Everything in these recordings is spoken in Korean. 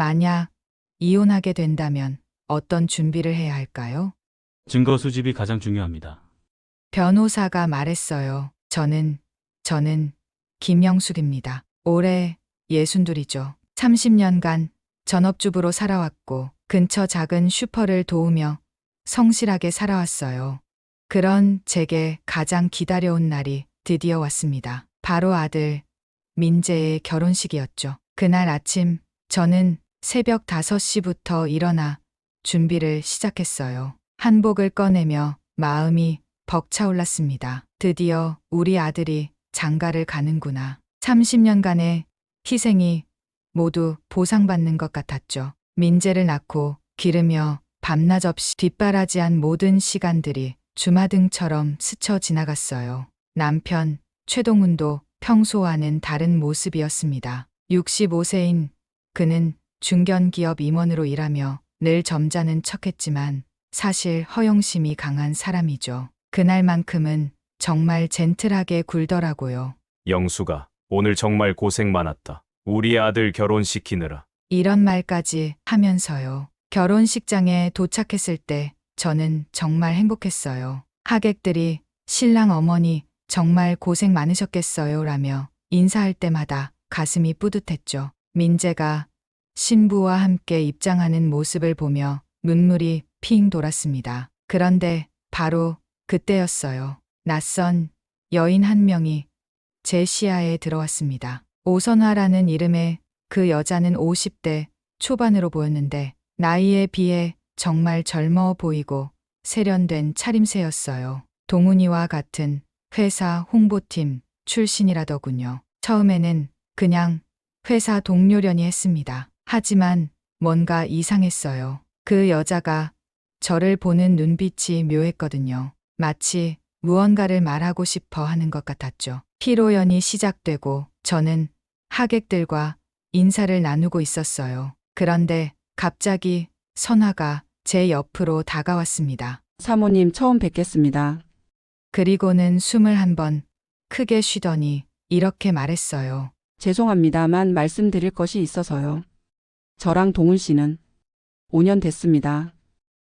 만약 이혼하게 된다면 어떤 준비를 해야 할까요? 증거 수집이 가장 중요합니다. 변호사가 말했어요. 저는 김영숙입니다. 올해 62이죠. 30년간 전업주부로 살아왔고 근처 작은 슈퍼를 도우며 성실하게 살아왔어요. 그런 제게 가장 기다려온 날이 드디어 왔습니다. 바로 아들 민재의 결혼식이었죠. 그날 아침 저는 새벽 5시부터 일어나 준비를 시작했어요. 한복을 꺼내며 마음이 벅차올랐습니다. 드디어 우리 아들이 장가를 가는구나. 30년간의 희생이 모두 보상받는 것 같았죠. 민재를 낳고 기르며 밤낮 없이 뒷바라지한 모든 시간들이 주마등처럼 스쳐 지나갔어요. 남편 최동훈도 평소와는 다른 모습이었습니다. 65세인 그는 중견기업 임원으로 일하며 늘 점잖은 척했지만 사실 허영심이 강한 사람이죠. 그날만큼은 정말 젠틀하게 굴더라고요. 영수가 오늘 정말 고생 많았다. 우리 아들 결혼시키느라. 이런 말까지 하면서요. 결혼식장에 도착했을 때 저는 정말 행복했어요. 하객들이 신랑 어머니 정말 고생 많으셨겠어요 라며 인사할 때마다 가슴이 뿌듯했죠. 민재가 신부와 함께 입장하는 모습을 보며 눈물이 핑 돌았습니다. 그런데 바로 그때였어요. 낯선 여인 한 명이 제 시야에 들어왔습니다. 오선화라는 이름의 그 여자는 50대 초반으로 보였는데 나이에 비해 정말 젊어 보이고 세련된 차림새였어요. 동훈이와 같은 회사 홍보팀 출신이라더군요. 처음에는 그냥 회사 동료려니 했습니다. 하지만 뭔가 이상했어요. 그 여자가 저를 보는 눈빛이 묘했거든요. 마치 무언가를 말하고 싶어 하는 것 같았죠. 피로연이 시작되고 저는 하객들과 인사를 나누고 있었어요. 그런데 갑자기 선화가 제 옆으로 다가왔습니다. 사모님 처음 뵙겠습니다. 그리고는 숨을 한 번 크게 쉬더니 이렇게 말했어요. 죄송합니다만 말씀드릴 것이 있어서요. 저랑 동훈 씨는 5년 됐습니다.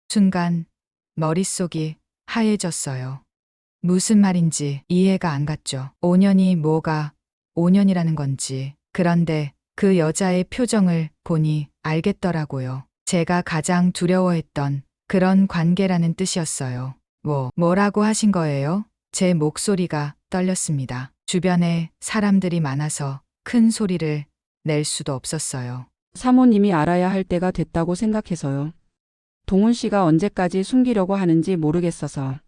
순간 머릿속이 하얘졌어요. 무슨 말인지 이해가 안 갔죠. 5년이 뭐가 5년이라는 건지. 그런데 그 여자의 표정을 보니 알겠더라고요. 제가 가장 두려워했던 그런 관계라는 뜻이었어요. 뭐라고 하신 거예요? 제 목소리가 떨렸습니다. 주변에 사람들이 많아서 큰 소리를 낼 수도 없었어요. 사모님이 알아야 할 때가 됐다고 생각해서요. 동훈 씨가 언제까지 숨기려고 하는지 모르겠어서.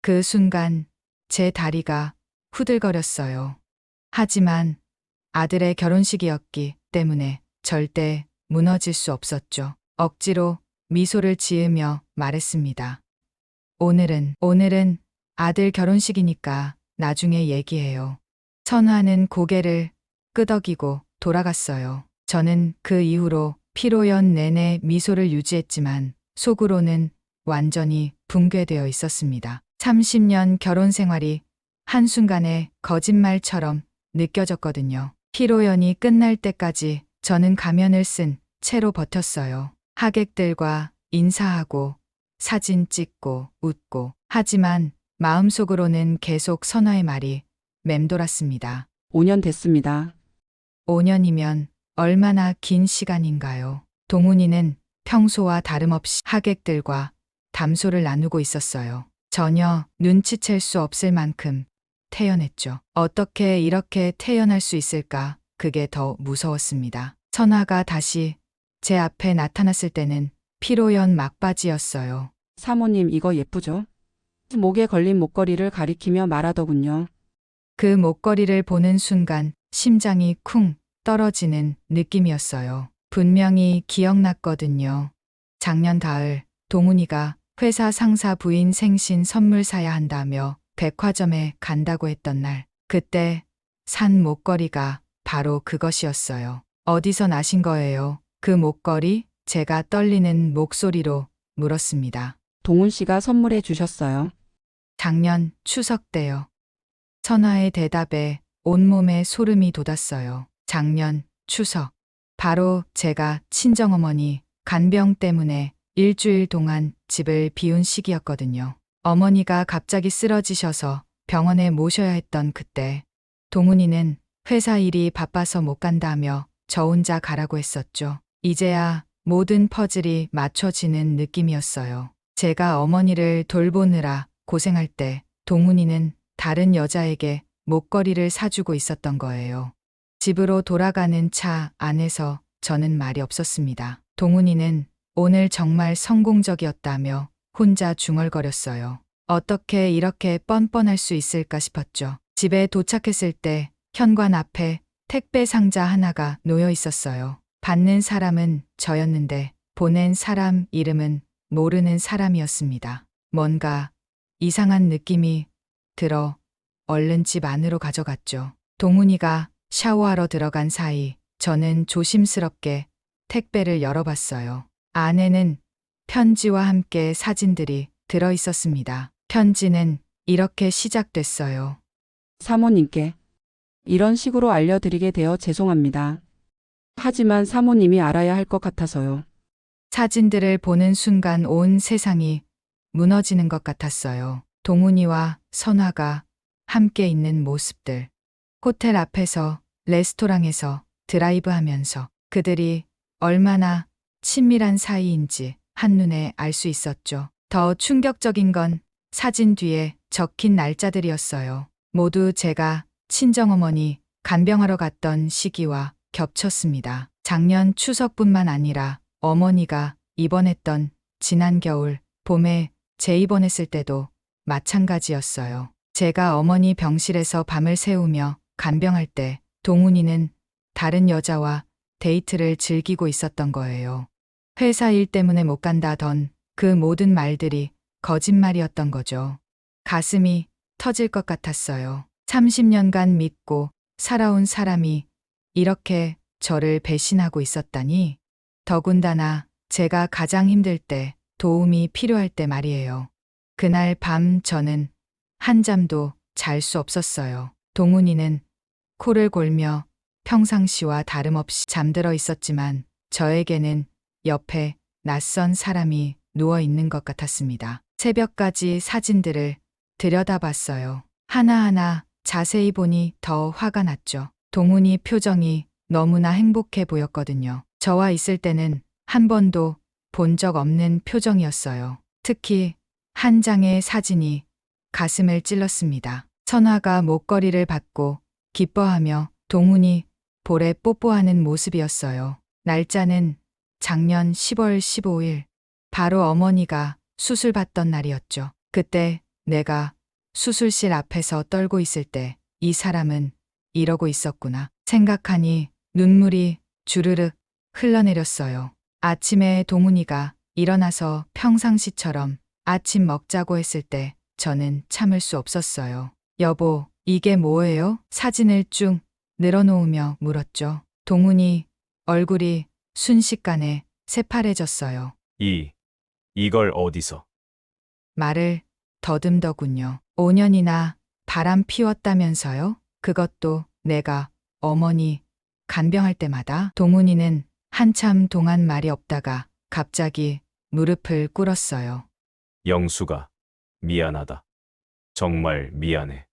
그 순간 제 다리가 후들거렸어요. 하지만 아들의 결혼식이었기 때문에 절대 무너질 수 없었죠. 억지로 미소를 지으며 말했습니다. 오늘은 아들 결혼식이니까 나중에 얘기해요. 선화는 고개를 끄덕이고 돌아갔어요. 저는 그 이후로 피로연 내내 미소를 유지했지만 속으로는 완전히 붕괴되어 있었습니다. 30년 결혼 생활이 한순간에 거짓말처럼 느껴졌거든요. 피로연이 끝날 때까지 저는 가면을 쓴 채로 버텼어요. 하객들과 인사하고 사진 찍고 웃고 하지만 마음속으로는 계속 선화의 말이 맴돌았습니다. 5년 됐습니다. 5년이면 얼마나 긴 시간인가요? 동훈이는 평소와 다름없이 하객들과 담소를 나누고 있었어요. 전혀 눈치챌 수 없을 만큼 태연했죠. 어떻게 이렇게 태연할 수 있을까? 그게 더 무서웠습니다. 선화가 다시 제 앞에 나타났을 때는 피로연 막바지였어요. 사모님 이거 예쁘죠? 목에 걸린 목걸이를 가리키며 말하더군요. 그 목걸이를 보는 순간 심장이 쿵 떨어지는 느낌이었어요. 분명히 기억났거든요. 작년 가을 동훈이가 회사 상사 부인 생신 선물 사야 한다며 백화점에 간다고 했던 날. 그때 산 목걸이가 바로 그것이었어요. 어디서 나신 거예요? 그 목걸이? 제가 떨리는 목소리로 물었습니다. 동훈 씨가 선물해 주셨어요. 작년 추석 때요. 선화의 대답에 온몸에 소름이 돋았어요. 작년 추석. 바로 제가 친정어머니 간병 때문에 일주일 동안 집을 비운 시기였거든요. 어머니가 갑자기 쓰러지셔서 병원에 모셔야 했던 그때 동훈이는 회사 일이 바빠서 못 간다며 저 혼자 가라고 했었죠. 이제야 모든 퍼즐이 맞춰지는 느낌이었어요. 제가 어머니를 돌보느라 고생할 때 동훈이는 다른 여자에게 목걸이를 사주고 있었던 거예요. 집으로 돌아가는 차 안에서 저는 말이 없었습니다. 동훈이는 오늘 정말 성공적이었다며 혼자 중얼거렸어요. 어떻게 이렇게 뻔뻔할 수 있을까 싶었죠. 집에 도착했을 때 현관 앞에 택배 상자 하나가 놓여 있었어요. 받는 사람은 저였는데 보낸 사람 이름은 모르는 사람이었습니다. 뭔가 이상한 느낌이 들어 얼른 집 안으로 가져갔죠. 동훈이가 샤워하러 들어간 사이 저는 조심스럽게 택배를 열어봤어요. 안에는 편지와 함께 사진들이 들어 있었습니다. 편지는 이렇게 시작됐어요. 사모님께 이런 식으로 알려드리게 되어 죄송합니다. 하지만 사모님이 알아야 할 것 같아서요. 사진들을 보는 순간 온 세상이 무너지는 것 같았어요. 동훈이와 선화가 함께 있는 모습들. 호텔 앞에서, 레스토랑에서 드라이브 하면서 그들이 얼마나 친밀한 사이인지 한눈에 알 수 있었죠. 더 충격적인 건 사진 뒤에 적힌 날짜들이었어요. 모두 제가 친정어머니 간병하러 갔던 시기와 겹쳤습니다. 작년 추석뿐만 아니라 어머니가 입원했던 지난 겨울, 봄에 재입원했을 때도 마찬가지였어요. 제가 어머니 병실에서 밤을 새우며 간병할 때 동훈이는 다른 여자와 데이트를 즐기고 있었던 거예요. 회사 일 때문에 못 간다던 그 모든 말들이 거짓말이었던 거죠. 가슴이 터질 것 같았어요. 30년간 믿고 살아온 사람이 이렇게 저를 배신하고 있었다니. 더군다나 제가 가장 힘들 때, 도움이 필요할 때 말이에요. 그날 밤 저는 한잠도 잘 수 없었어요. 동훈이는 코를 골며 평상시와 다름없이 잠들어 있었지만 저에게는 옆에 낯선 사람이 누워 있는 것 같았습니다. 새벽까지 사진들을 들여다봤어요. 하나하나 자세히 보니 더 화가 났죠. 동훈이 표정이 너무나 행복해 보였거든요. 저와 있을 때는 한 번도 본 적 없는 표정이었어요. 특히 한 장의 사진이 가슴을 찔렀습니다. 선화가 목걸이를 받고 기뻐하며 동훈이 볼에 뽀뽀하는 모습이었어요. 날짜는 작년 10월 15일, 바로 어머니가 수술 받던 날이었죠. 그때 내가 수술실 앞에서 떨고 있을 때 이 사람은 이러고 있었구나 생각하니 눈물이 주르륵 흘러내렸어요. 아침에 동훈이가 일어나서 평상시처럼 아침 먹자고 했을 때 저는 참을 수 없었어요. 여보, 이게 뭐예요? 사진을 쭉 늘어놓으며 물었죠. 동훈이 얼굴이 순식간에 새파래졌어요. 이걸 어디서? 말을 더듬더군요. 5년이나 바람 피웠다면서요? 그것도 내가 어머니 간병할 때마다. 동훈이는 한참 동안 말이 없다가 갑자기 무릎을 꿇었어요. 영수가 미안하다. 정말 미안해.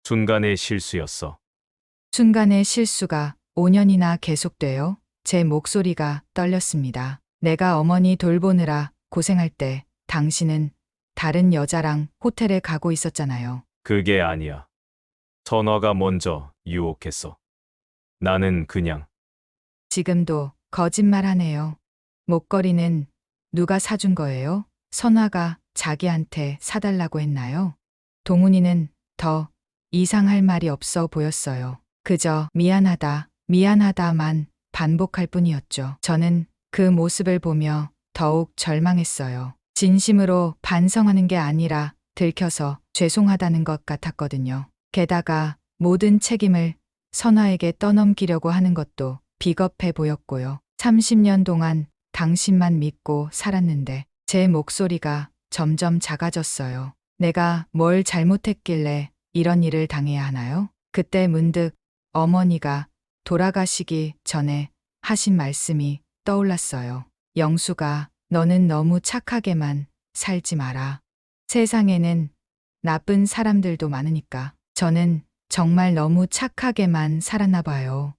순간의 실수였어. 순간의 실수가 5년이나 계속돼요. 제 목소리가 떨렸습니다. 내가 어머니 돌보느라 고생할 때 당신은 다른 여자랑 호텔에 가고 있었잖아요. 그게 아니야. 선화가 먼저 유혹했어. 나는 그냥 지금도 거짓말하네요. 목걸이는 누가 사준 거예요? 선화가 자기한테 사달라고 했나요? 동훈이는 더 이상할 말이 없어 보였어요. 그저 미안하다만 반복할 뿐이었죠. 저는 그 모습을 보며 더욱 절망했어요. 진심으로 반성하는 게 아니라 들켜서 죄송하다는 것 같았거든요. 게다가 모든 책임을 선화에게 떠넘기려고 하는 것도 비겁해 보였고요. 30년 동안 당신만 믿고 살았는데 제 목소리가 점점 작아졌어요. 내가 뭘 잘못했길래 이런 일을 당해야 하나요? 그때 문득 어머니가 돌아가시기 전에 하신 말씀이 떠올랐어요. 영수가 너는 너무 착하게만 살지 마라. 세상에는 나쁜 사람들도 많으니까. 저는 정말 너무 착하게만 살았나 봐요.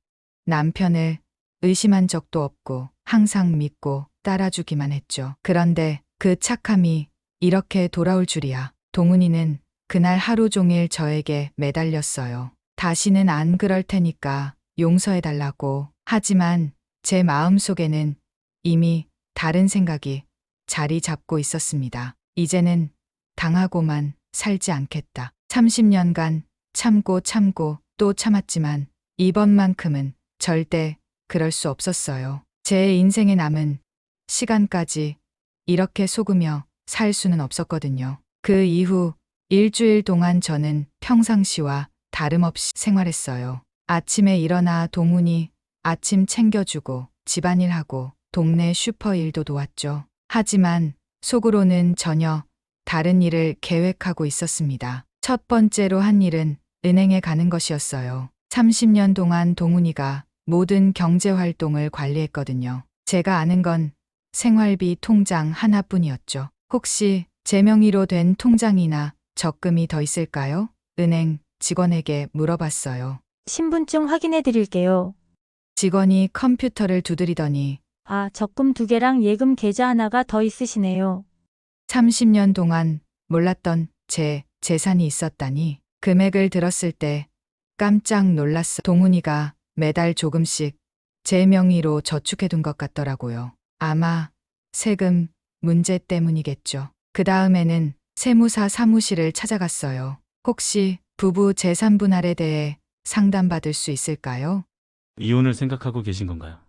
남편을 의심한 적도 없고 항상 믿고 따라주기만 했죠. 그런데 그 착함이 이렇게 돌아올 줄이야. 동훈이는 그날 하루 종일 저에게 매달렸어요. 다시는 안 그럴 테니까 용서해달라고. 하지만 제 마음속에는 이미 다른 생각이 자리 잡고 있었습니다. 이제는 당하고만 살지 않겠다. 30년간 참고 또 참았지만 이번만큼은 절대 그럴 수 없었어요. 제 인생에 남은 시간까지 이렇게 속으며 살 수는 없었거든요. 그 이후 일주일 동안 저는 평상시와 다름없이 생활했어요. 아침에 일어나 동훈이 아침 챙겨주고 집안일하고 동네 슈퍼 일도 도왔죠. 하지만 속으로는 전혀 다른 일을 계획하고 있었습니다. 첫 번째로 한 일은 은행에 가는 것이었어요. 30년 동안 동훈이가 모든 경제 활동을 관리했거든요. 제가 아는 건 생활비 통장 하나뿐이었죠. 혹시 제 명의로 된 통장이나 적금이 더 있을까요? 은행 직원에게 물어봤어요. 신분증 확인해 드릴게요. 직원이 컴퓨터를 두드리더니 아, 적금 2개랑 예금 계좌 하나가 더 있으시네요. 30년 동안 몰랐던 제 재산이 있었다니. 금액을 들었을 때 깜짝 놀랐어. 동훈이가 매달 조금씩 제 명의로 저축해둔 것 같더라고요. 아마 세금 문제 때문이겠죠. 그 다음에는 세무사 사무실을 찾아갔어요. 혹시 부부 재산 분할에 대해 상담받을 수 있을까요? 이혼을 생각하고 계신 건가요?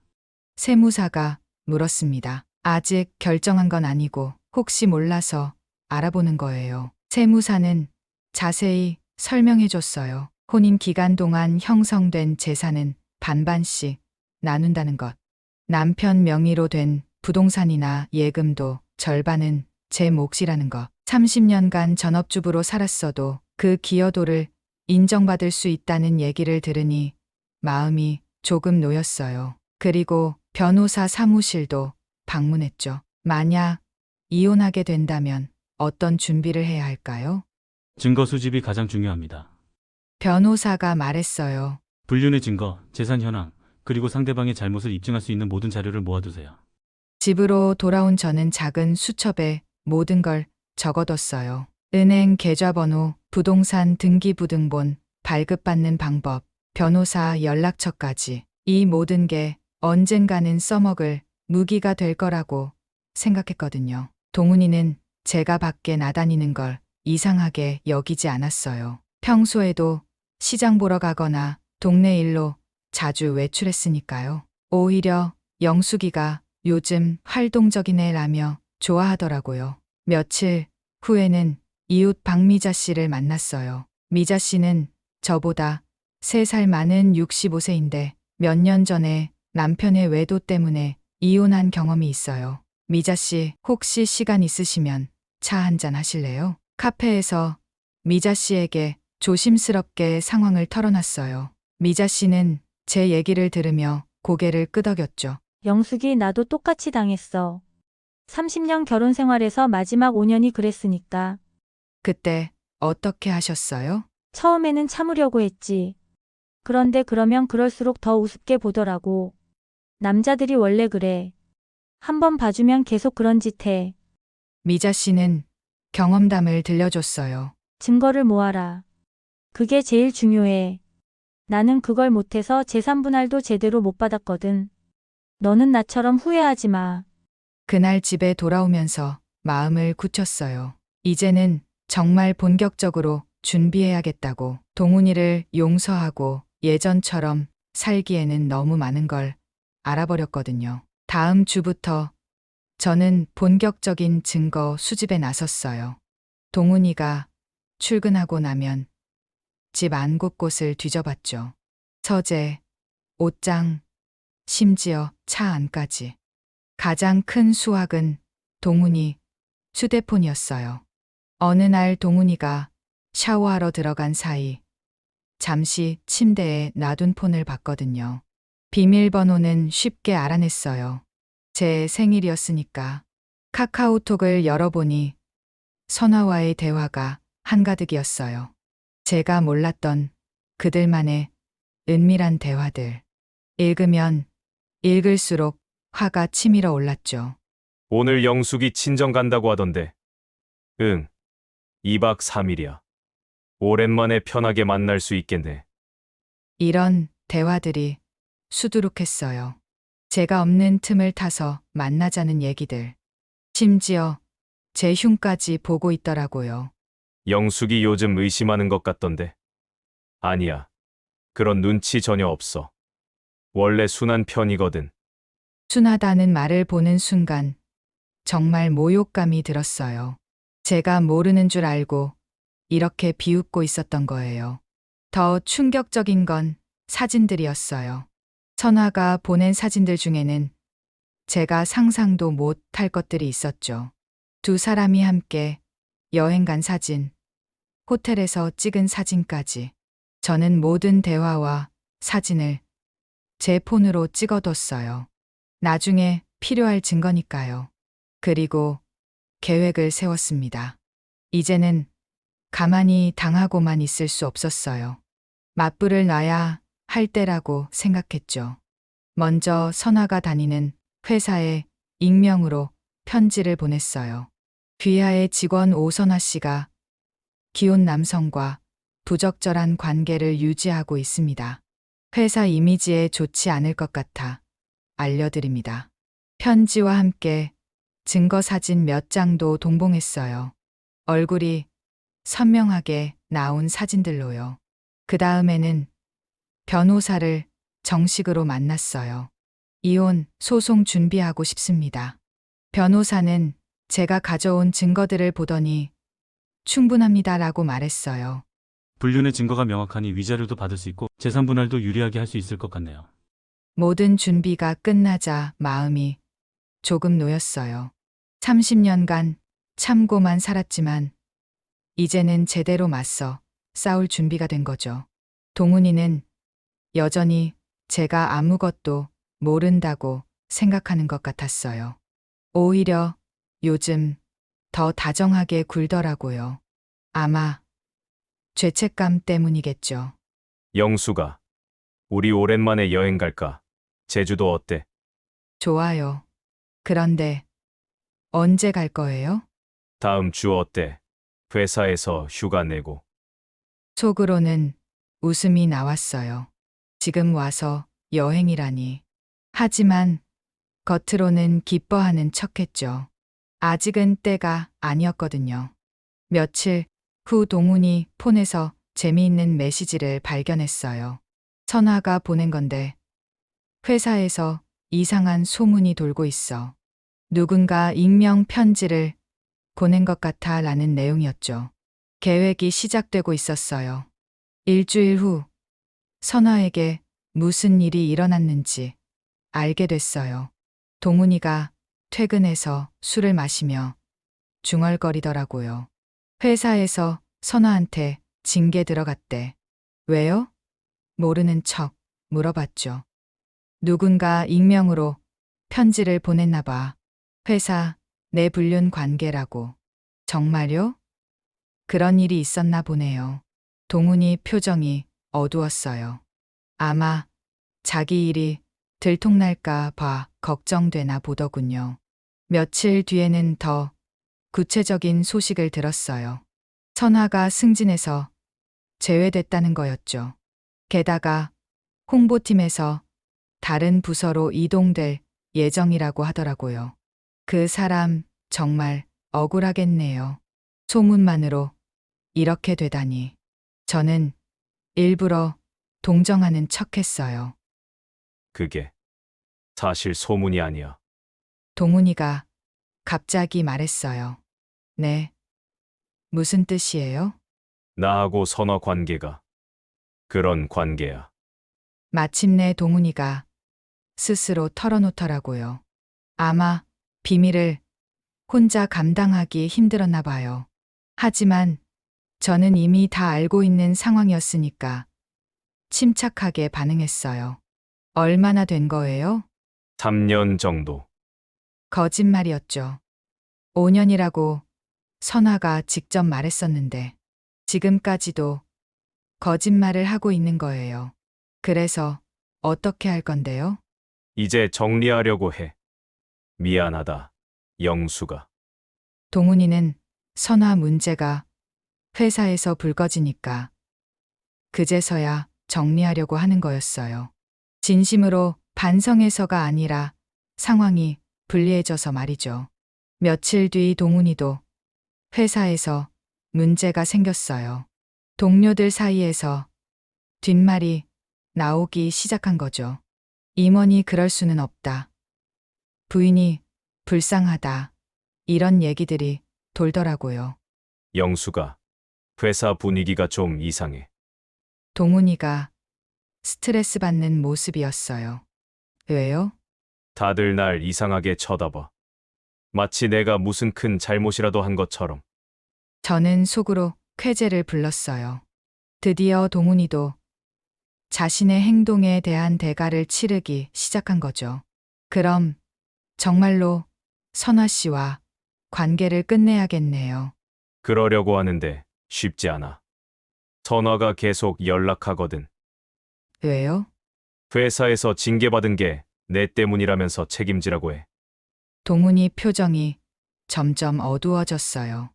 세무사가 물었습니다. 아직 결정한 건 아니고 혹시 몰라서 알아보는 거예요. 세무사는 자세히 설명해 줬어요. 혼인 기간 동안 형성된 재산은 반반씩 나눈다는 것. 남편 명의로 된 부동산이나 예금도 절반은 제 몫이라는 것. 30년간 전업주부로 살았어도 그 기여도를 인정받을 수 있다는 얘기를 들으니 마음이 조금 놓였어요. 그리고 변호사 사무실도 방문했죠. 만약 이혼하게 된다면 어떤 준비를 해야 할까요? 증거 수집이 가장 중요합니다. 변호사가 말했어요. 불륜의 증거, 재산 현황, 그리고 상대방의 잘못을 입증할 수 있는 모든 자료를 모아두세요. 집으로 돌아온 저는 작은 수첩에 모든 걸 적어뒀어요. 은행 계좌번호, 부동산 등기부등본, 발급받는 방법, 변호사 연락처까지. 이 모든 게 언젠가는 써먹을 무기가 될 거라고 생각했거든요. 동훈이는 제가 밖에 나다니는 걸 이상하게 여기지 않았어요. 평소에도 시장 보러 가거나 동네 일로 자주 외출했으니까요. 오히려 영숙이가 요즘 활동적인 애라며 좋아하더라고요. 며칠 후에는 이웃 박미자 씨를 만났어요. 미자 씨는 저보다 3살 많은 65세인데 몇 년 전에 남편의 외도 때문에 이혼한 경험이 있어요. 미자 씨, 혹시 시간 있으시면 차 한잔 하실래요? 카페에서 미자 씨에게 조심스럽게 상황을 털어놨어요. 미자 씨는 제 얘기를 들으며 고개를 끄덕였죠. 영숙이 나도 똑같이 당했어. 30년 결혼 생활에서 마지막 5년이 그랬으니까. 그때 어떻게 하셨어요? 처음에는 참으려고 했지. 그런데 그러면 그럴수록 더 우습게 보더라고. 남자들이 원래 그래. 한번 봐주면 계속 그런 짓 해. 미자 씨는 경험담을 들려줬어요. 증거를 모아라. 그게 제일 중요해. 나는 그걸 못해서 재산 분할도 제대로 못 받았거든. 너는 나처럼 후회하지 마. 그날 집에 돌아오면서 마음을 굳혔어요. 이제는 정말 본격적으로 준비해야겠다고. 동훈이를 용서하고 예전처럼 살기에는 너무 많은 걸 알아버렸거든요. 다음 주부터 저는 본격적인 증거 수집에 나섰어요. 동훈이가 출근하고 나면 집 안 곳곳을 뒤져봤죠. 서재, 옷장, 심지어 차 안까지. 가장 큰 수확은 동훈이 휴대폰이었어요. 어느 날 동훈이가 샤워하러 들어간 사이 잠시 침대에 놔둔 폰을 봤거든요. 비밀번호는 쉽게 알아냈어요. 제 생일이었으니까. 카카오톡을 열어보니 선아와의 대화가 한가득이었어요. 제가 몰랐던 그들만의 은밀한 대화들. 읽으면 읽을수록 화가 치밀어 올랐죠. 오늘 영숙이 친정 간다고 하던데. 응. 2박 3일이야. 오랜만에 편하게 만날 수 있겠네. 이런 대화들이 수두룩했어요. 제가 없는 틈을 타서 만나자는 얘기들. 심지어 제 흉까지 보고 있더라고요. 영숙이 요즘 의심하는 것 같던데. 아니야. 그런 눈치 전혀 없어. 원래 순한 편이거든. 순하다는 말을 보는 순간 정말 모욕감이 들었어요. 제가 모르는 줄 알고 이렇게 비웃고 있었던 거예요. 더 충격적인 건 사진들이었어요. 선화가 보낸 사진들 중에는 제가 상상도 못할 것들이 있었죠. 두 사람이 함께 여행 간 사진, 호텔에서 찍은 사진까지. 저는 모든 대화와 사진을 제 폰으로 찍어뒀어요. 나중에 필요할 증거니까요. 그리고 계획을 세웠습니다. 이제는 가만히 당하고만 있을 수 없었어요. 맞불을 놔야 할 때라고 생각했죠. 먼저 선화가 다니는 회사에 익명으로 편지를 보냈어요. 귀하의 직원 오선화 씨가 기혼 남성과 부적절한 관계를 유지하고 있습니다. 회사 이미지에 좋지 않을 것 같아 알려드립니다. 편지와 함께 증거 사진 몇 장도 동봉했어요. 얼굴이 선명하게 나온 사진들로요. 그 다음에는 변호사를 정식으로 만났어요. 이혼 소송 준비하고 싶습니다. 변호사는 제가 가져온 증거들을 보더니 충분합니다라고 말했어요. 불륜의 증거가 명확하니 위자료도 받을 수 있고 재산 분할도 유리하게 할 수 있을 것 같네요. 모든 준비가 끝나자 마음이 조금 놓였어요. 30년간 참고만 살았지만 이제는 제대로 맞서 싸울 준비가 된 거죠. 동훈이는 여전히 제가 아무것도 모른다고 생각하는 것 같았어요. 오히려 요즘 더 다정하게 굴더라고요. 아마 죄책감 때문이겠죠. 영숙아, 우리 오랜만에 여행 갈까? 제주도 어때? 좋아요. 그런데 언제 갈 거예요? 다음 주 어때? 회사에서 휴가 내고. 속으로는 웃음이 나왔어요. 지금 와서 여행이라니. 하지만 겉으로는 기뻐하는 척했죠. 아직은 때가 아니었거든요. 며칠 후 동훈이 폰에서 재미있는 메시지를 발견했어요. 선화가 보낸 건데 회사에서 이상한 소문이 돌고 있어. 누군가 익명 편지를 보낸 것 같아 라는 내용이었죠. 계획이 시작되고 있었어요. 일주일 후 선화에게 무슨 일이 일어났는지 알게 됐어요. 동훈이가 퇴근해서 술을 마시며 중얼거리더라고요. 회사에서 선화한테 징계 들어갔대. 왜요? 모르는 척 물어봤죠. 누군가 익명으로 편지를 보냈나 봐. 회사 내 불륜 관계라고. 정말요? 그런 일이 있었나 보네요. 동훈이 표정이 어두웠어요. 아마 자기 일이 들통날까 봐 걱정되나 보더군요. 며칠 뒤에는 더 구체적인 소식을 들었어요. 선화가 승진해서 제외됐다는 거였죠. 게다가 홍보팀에서 다른 부서로 이동될 예정이라고 하더라고요. 그 사람 정말 억울하겠네요. 소문만으로 이렇게 되다니. 저는 일부러 동정하는 척했어요. 그게 사실 소문이 아니야. 동훈이가 갑자기 말했어요. 네. 무슨 뜻이에요? 나하고 선화 관계가 그런 관계야. 마침내 동훈이가 스스로 털어놓더라고요. 아마 비밀을 혼자 감당하기 힘들었나 봐요. 하지만 저는 이미 다 알고 있는 상황이었으니까 침착하게 반응했어요. 얼마나 된 거예요? 3년 정도. 거짓말이었죠. 5년이라고 선화가 직접 말했었는데 지금까지도 거짓말을 하고 있는 거예요. 그래서 어떻게 할 건데요? 이제 정리하려고 해. 미안하다, 영수가. 동훈이는 선화 문제가 회사에서 불거지니까 그제서야 정리하려고 하는 거였어요. 진심으로 반성해서가 아니라 상황이 불리해져서 말이죠. 며칠 뒤 동훈이도 회사에서 문제가 생겼어요. 동료들 사이에서 뒷말이 나오기 시작한 거죠. 임원이 그럴 수는 없다. 부인이 불쌍하다. 이런 얘기들이 돌더라고요. 영수가. 회사 분위기가 좀 이상해. 동훈이가 스트레스 받는 모습이었어요. 왜요? 다들 날 이상하게 쳐다봐. 마치 내가 무슨 큰 잘못이라도 한 것처럼. 저는 속으로 쾌재를 불렀어요. 드디어 동훈이도 자신의 행동에 대한 대가를 치르기 시작한 거죠. 그럼 정말로 선화 씨와 관계를 끝내야겠네요. 그러려고 하는데 쉽지 않아. 선화가 계속 연락하거든. 왜요? 회사에서 징계받은 게 내 때문이라면서 책임지라고 해. 동훈이 표정이 점점 어두워졌어요.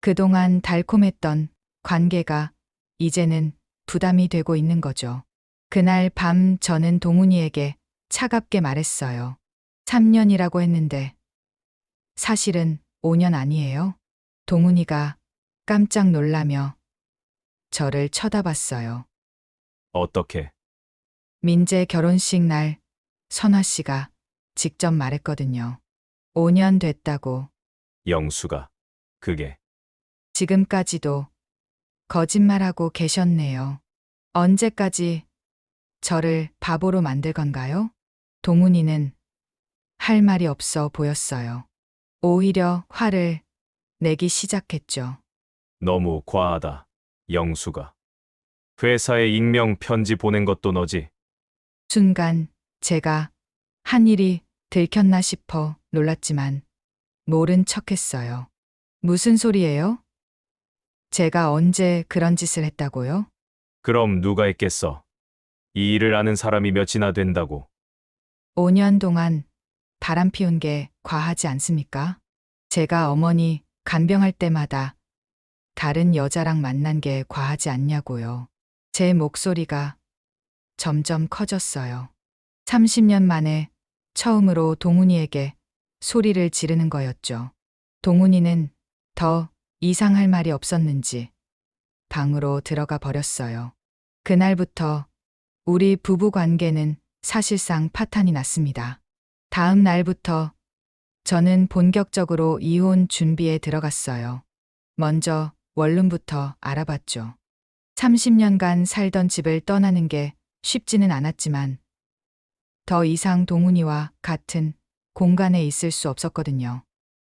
그동안 달콤했던 관계가 이제는 부담이 되고 있는 거죠. 그날 밤 저는 동훈이에게 차갑게 말했어요. 3년이라고 했는데 사실은 5년 아니에요? 동훈이가 깜짝 놀라며 저를 쳐다봤어요. 어떻게? 민재 결혼식 날 선화 씨가 직접 말했거든요. 5년 됐다고. 영수가. 그게. 지금까지도 거짓말하고 계셨네요. 언제까지 저를 바보로 만들 건가요? 동훈이는 할 말이 없어 보였어요. 오히려 화를 내기 시작했죠. 너무 과하다. 영수가. 회사에 익명 편지 보낸 것도 너지. 순간 제가 한 일이 들켰나 싶어 놀랐지만 모른 척했어요. 무슨 소리예요? 제가 언제 그런 짓을 했다고요? 그럼 누가 했겠어? 이 일을 아는 사람이 몇이나 된다고. 5년 동안 바람 피운 게 과하지 않습니까? 제가 어머니 간병할 때마다 다른 여자랑 만난 게 과하지 않냐고요. 제 목소리가 점점 커졌어요. 30년 만에 처음으로 동훈이에게 소리를 지르는 거였죠. 동훈이는 더 이상 할 말이 없었는지 방으로 들어가 버렸어요. 그날부터 우리 부부 관계는 사실상 파탄이 났습니다. 다음 날부터 저는 본격적으로 이혼 준비에 들어갔어요. 먼저 원룸부터 알아봤죠. 30년간 살던 집을 떠나는 게 쉽지는 않았지만 더 이상 동훈이와 같은 공간에 있을 수 없었거든요.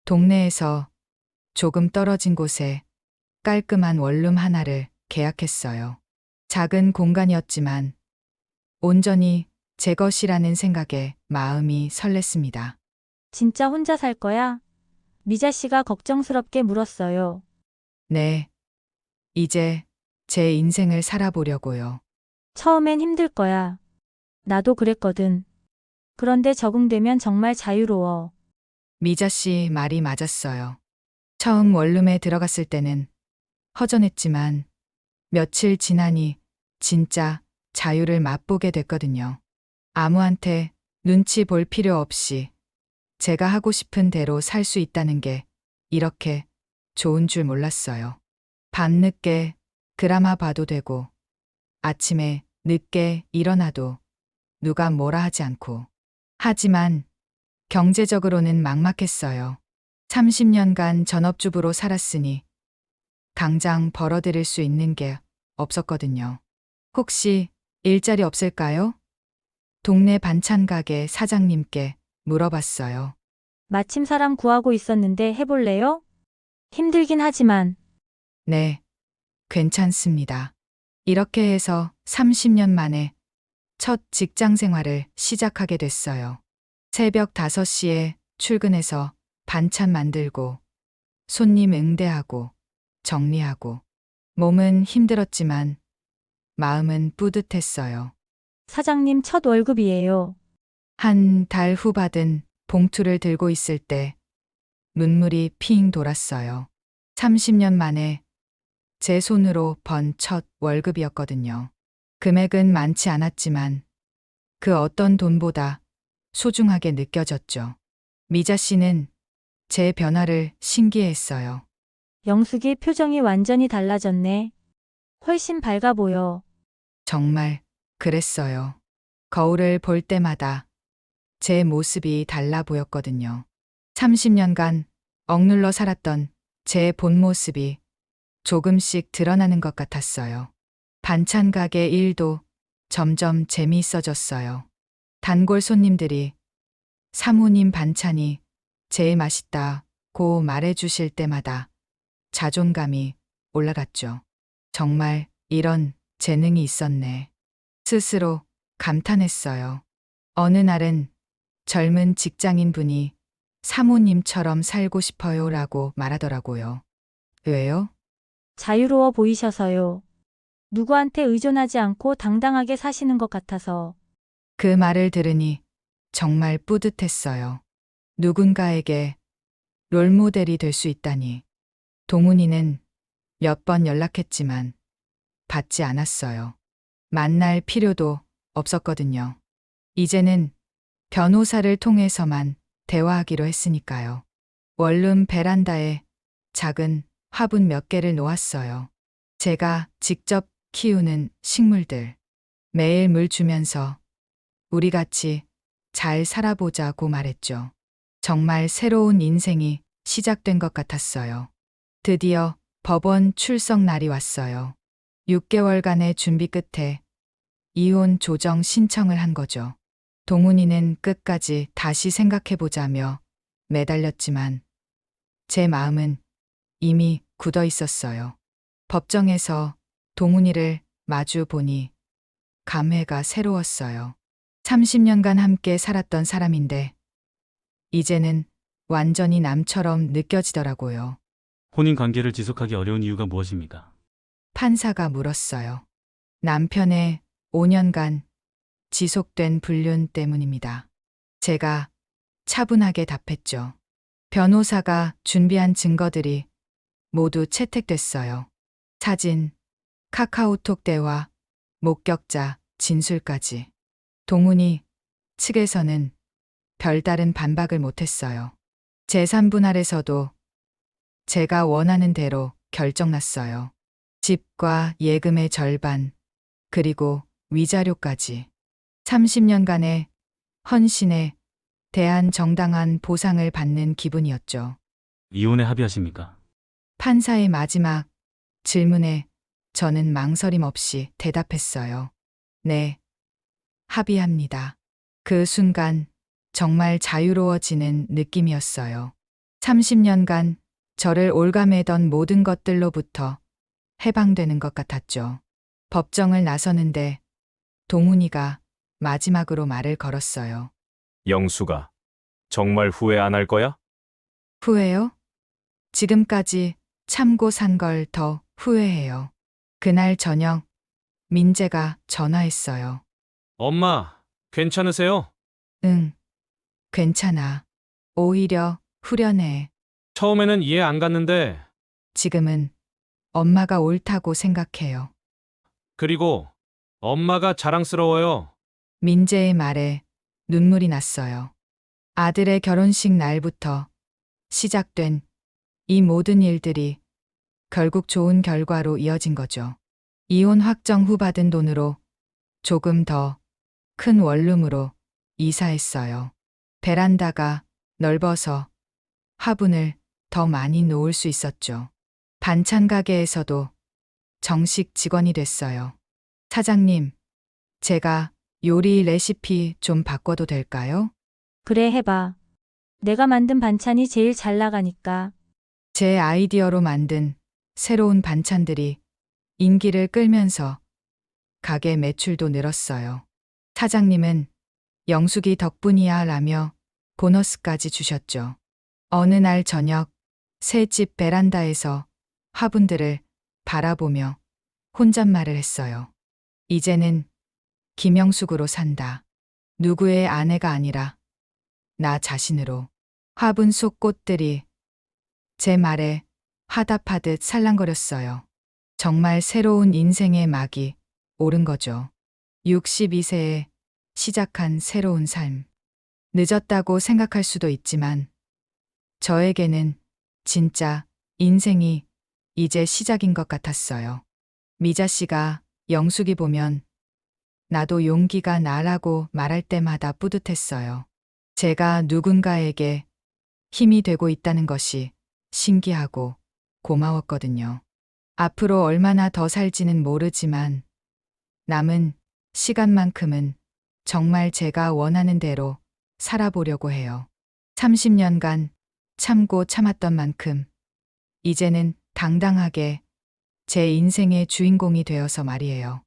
동네에서 조금 떨어진 곳에 깔끔한 원룸 하나를 계약했어요. 작은 공간이었지만 온전히 제 것이라는 생각에 마음이 설렜습니다. 진짜 혼자 살 거야? 미자 씨가 걱정스럽게 물었어요. 네. 이제 제 인생을 살아보려고요. 처음엔 힘들 거야. 나도 그랬거든. 그런데 적응되면 정말 자유로워. 미자 씨 말이 맞았어요. 처음 원룸에 들어갔을 때는 허전했지만 며칠 지나니 진짜 자유를 맛보게 됐거든요. 아무한테 눈치 볼 필요 없이 제가 하고 싶은 대로 살 수 있다는 게 이렇게 좋은 줄 몰랐어요. 밤늦게 드라마 봐도 되고 아침에 늦게 일어나도 누가 뭐라 하지 않고. 하지만 경제적으로는 막막했어요. 30년간 전업주부로 살았으니 당장 벌어들일 수 있는 게 없었거든요. 혹시 일자리 없을까요? 동네 반찬 가게 사장님께 물어봤어요. 마침 사람 구하고 있었는데 해볼래요? 힘들긴 하지만. 네, 괜찮습니다. 이렇게 해서 30년 만에 첫 직장 생활을 시작하게 됐어요. 새벽 5시에 출근해서 반찬 만들고 손님 응대하고 정리하고 몸은 힘들었지만 마음은 뿌듯했어요. 사장님 첫 월급이에요. 한 달 후 받은 봉투를 들고 있을 때 눈물이 핑 돌았어요. 30년 만에 제 손으로 번 첫 월급이었거든요. 금액은 많지 않았지만 그 어떤 돈보다 소중하게 느껴졌죠. 미자 씨는 제 변화를 신기해했어요. 영숙이 표정이 완전히 달라졌네. 훨씬 밝아 보여. 정말 그랬어요. 거울을 볼 때마다 제 모습이 달라 보였거든요. 30년간 억눌러 살았던 제 본 모습이 조금씩 드러나는 것 같았어요. 반찬 가게 일도 점점 재미있어졌어요. 단골 손님들이 사모님 반찬이 제일 맛있다고 말해주실 때마다 자존감이 올라갔죠. 정말 이런 재능이 있었네. 스스로 감탄했어요. 어느 날은 젊은 직장인 분이 사모님처럼 살고 싶어요 라고 말하더라고요. 왜요? 자유로워 보이셔서요. 누구한테 의존하지 않고 당당하게 사시는 것 같아서. 그 말을 들으니 정말 뿌듯했어요. 누군가에게 롤모델이 될 수 있다니. 동훈이는 몇 번 연락했지만 받지 않았어요. 만날 필요도 없었거든요. 이제는 변호사를 통해서만 대화하기로 했으니까요. 원룸 베란다에 작은 화분 몇 개를 놓았어요. 제가 직접 키우는 식물들. 매일 물 주면서 우리 같이 잘 살아보자고 말했죠. 정말 새로운 인생이 시작된 것 같았어요. 드디어 법원 출석 날이 왔어요. 6개월간의 준비 끝에 이혼 조정 신청을 한 거죠. 동훈이는 끝까지 다시 생각해보자며 매달렸지만 제 마음은 이미 굳어 있었어요. 법정에서 동훈이를 마주 보니 감회가 새로웠어요. 30년간 함께 살았던 사람인데 이제는 완전히 남처럼 느껴지더라고요. 혼인 관계를 지속하기 어려운 이유가 무엇입니까? 판사가 물었어요. 남편의 5년간 지속된 불륜 때문입니다. 제가 차분하게 답했죠. 변호사가 준비한 증거들이 모두 채택됐어요. 사진, 카카오톡 대화, 목격자, 진술까지. 동훈이 측에서는 별다른 반박을 못했어요. 재산 분할에서도 제가 원하는 대로 결정났어요. 집과 예금의 절반, 그리고 위자료까지. 30년간의 헌신에 대한 정당한 보상을 받는 기분이었죠. 이혼에 합의하십니까? 판사의 마지막 질문에 저는 망설임 없이 대답했어요. 네, 합의합니다. 그 순간 정말 자유로워지는 느낌이었어요. 30년간 저를 올가매던 모든 것들로부터 해방되는 것 같았죠. 법정을 나서는데 동훈이가 마지막으로 말을 걸었어요. 영수가 정말 후회 안 할 거야? 후회요? 지금까지 참고 산 걸 더 후회해요. 그날 저녁 민재가 전화했어요. 엄마, 괜찮으세요? 응, 괜찮아. 오히려 후련해. 처음에는 이해 안 갔는데, 지금은 엄마가 옳다고 생각해요. 그리고 엄마가 자랑스러워요. 민재의 말에 눈물이 났어요. 아들의 결혼식 날부터 시작된 이 모든 일들이 결국 좋은 결과로 이어진 거죠. 이혼 확정 후 받은 돈으로 조금 더 큰 원룸으로 이사했어요. 베란다가 넓어서 화분을 더 많이 놓을 수 있었죠. 반찬 가게에서도 정식 직원이 됐어요. 사장님, 제가 요리 레시피 좀 바꿔도 될까요? 그래 해봐. 내가 만든 반찬이 제일 잘 나가니까. 제 아이디어로 만든 새로운 반찬들이 인기를 끌면서 가게 매출도 늘었어요. 사장님은 영숙이 덕분이야 라며 보너스까지 주셨죠. 어느 날 저녁 새 집 베란다에서 화분들을 바라보며 혼잣말을 했어요. 이제는 김영숙으로 산다. 누구의 아내가 아니라 나 자신으로. 화분 속 꽃들이 제 말에 화답하듯 살랑거렸어요. 정말 새로운 인생의 막이 오른 거죠. 62세에 시작한 새로운 삶. 늦었다고 생각할 수도 있지만 저에게는 진짜 인생이 이제 시작인 것 같았어요. 미자 씨가 영숙이 보면 나도 용기가 나라고 말할 때마다 뿌듯했어요. 제가 누군가에게 힘이 되고 있다는 것이 신기하고 고마웠거든요. 앞으로 얼마나 더 살지는 모르지만 남은 시간만큼은 정말 제가 원하는 대로 살아보려고 해요. 30년간 참고 참았던 만큼 이제는 당당하게 제 인생의 주인공이 되어서 말이에요.